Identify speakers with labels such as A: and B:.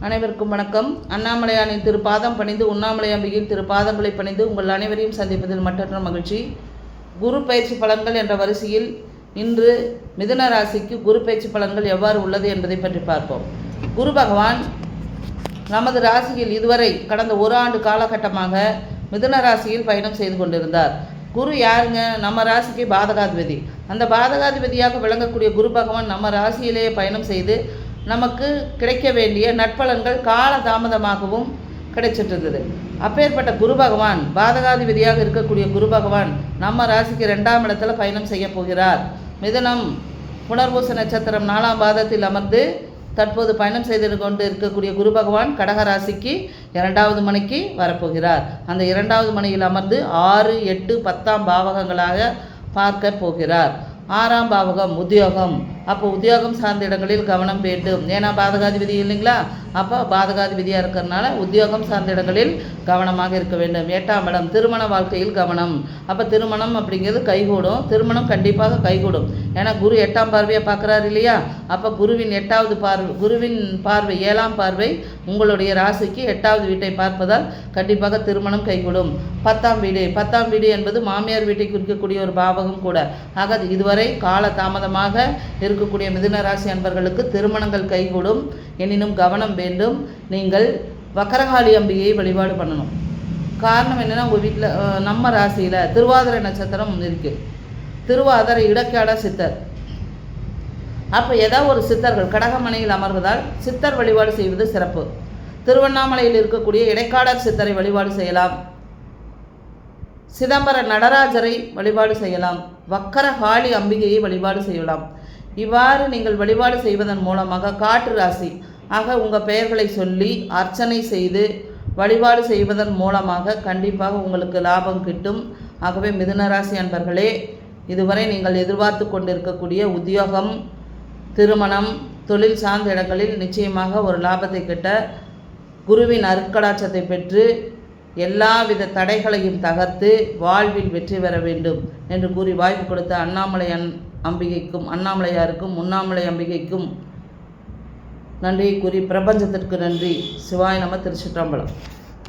A: அனைவருக்கும் வணக்கம். அண்ணாமலையானின் திருப்பாதம் பணிந்து உண்ணாமலை அம்பிகையின் திருப்பாதங்களை பணிந்து உங்கள் அனைவரையும் சந்திப்பதில் மற்றற்ற மகிழ்ச்சி. குரு பயிற்சி பலன்கள் என்ற வரிசையில் இன்று மிதுன ராசிக்கு குரு பயிற்சி பலன்கள் எவ்வாறு உள்ளது என்பதை பற்றி பார்ப்போம். குரு பகவான் நமது ராசியில் இதுவரை கடந்த ஒரு ஆண்டு காலகட்டமாக மிதுன ராசியில் பயணம் செய்து கொண்டிருந்தார். குரு யாருங்க? நம்ம ராசிக்கு பாதகாதிபதி. அந்த பாதகாதிபதியாக விளங்கக்கூடிய குரு பகவான் நம்ம ராசியிலேயே பயணம் செய்து நமக்கு கிடைக்க வேண்டிய நற்பலன்கள் கால தாமதமாகவும் கிடைச்சிட்டு இருந்தது. அப்பேற்பட்ட குரு பகவான், பாதகாதிபதியாக இருக்கக்கூடிய குரு பகவான் நம்ம ராசிக்கு 2ஆம் இடத்துல பயணம் செய்ய போகிறார். மிதுனம் புனர்பூச நட்சத்திரம் 4ஆம் பாதத்தில் அமர்ந்து தற்போது பயணம் செய்து கொண்டு இருக்கக்கூடிய குரு பகவான் கடக ராசிக்கு 2வது மணிக்கு வரப்போகிறார். அந்த 2வது மணியில் அமர்ந்து 6, 8, 10ஆம் பாவகங்களாக பார்க்க போகிறார். 6ஆம் பாவகம் உத்தியோகம். அப்போ உத்தியோகம் சார்ந்த இடங்களில் கவனம் வேண்டும். ஏன்னா பாதகாதிபதி இல்லைங்களா? அப்போ பாதகாதிபதியாக இருக்கிறதுனால உத்தியோகம் சார்ந்த இடங்களில் கவனமாக இருக்க வேண்டும். 8ஆம் இடம் திருமண வாழ்க்கையில் கவனம். அப்போ திருமணம் அப்படிங்கிறது கைகூடும். திருமணம் கண்டிப்பாக கைகூடும். ஏன்னா குரு 8ஆம் பார்வையை பார்க்குறாரு இல்லையா? அப்போ குருவின் 8வது பார்வை, குருவின் பார்வை 7ஆம் பார்வை உங்களுடைய ராசிக்கு 8வது வீட்டை பார்ப்பதால் கண்டிப்பாக திருமணம் கைகூடும். 10ஆம் வீடு, 10ஆம் வீடு என்பது மாமியார் வீட்டை குறிக்கக்கூடிய ஒரு பாவகம் கூட. ஆக இதுவரை கால தாமதமாக இருக்கக்கூடிய மிதுன ராசி அன்பர்களுக்கு திருமணங்கள் கைகூடும். எனினும் கவனம் வேண்டும். நீங்கள் வக்கரகாளி அம்பிகையை வழிபாடு பண்ணணும். காரணம் என்னென்னா, உங்கள் வீட்டில் நம்ம ராசியில் திருவாதிரை நட்சத்திரம் இருக்குது. திருவாதிரை இடக்காட சித்தர். அப்போ ஏதாவது ஒரு சித்தர்கள் கடகமனையில் அமர்வதால் சித்தர் வழிபாடு செய்வது சிறப்பு. திருவண்ணாமலையில் இருக்கக்கூடிய இடைக்காடர் சித்தரை வழிபாடு செய்யலாம். சிதம்பர நடராஜரை வழிபாடு செய்யலாம். வக்கரகாளி அம்பிகையை வழிபாடு செய்யலாம். இவ்வாறு நீங்கள் வழிபாடு செய்வதன் மூலமாக காற்று ராசி ஆக உங்கள் பெயர்களை சொல்லி அர்ச்சனை செய்து வழிபாடு செய்வதன் மூலமாக கண்டிப்பாக உங்களுக்கு லாபம் கிட்டும். ஆகவே மிதுன ராசி அன்பர்களே, இதுவரை நீங்கள் எதிர்பார்த்து கொண்டிருக்கக்கூடிய உத்தியோகம், திருமணம், தொழில் சார்ந்த இடங்களில் நிச்சயமாக ஒரு லாபத்தை கிட்ட குருவின் அருட்கடாட்சத்தை பெற்று எல்லாவித தடைகளையும் தகர்த்து வாழ்வில் வெற்றி பெற வேண்டும் என்று கூறி வாய்ப்பு கொடுத்த அண்ணாமலையாருக்கும் உண்ணாமலை அம்பிகைக்கும் நன்றியை கூறி பிரபஞ்சத்திற்கு நன்றி. சிவாய நம. திருச்சிற்றம்பலம்.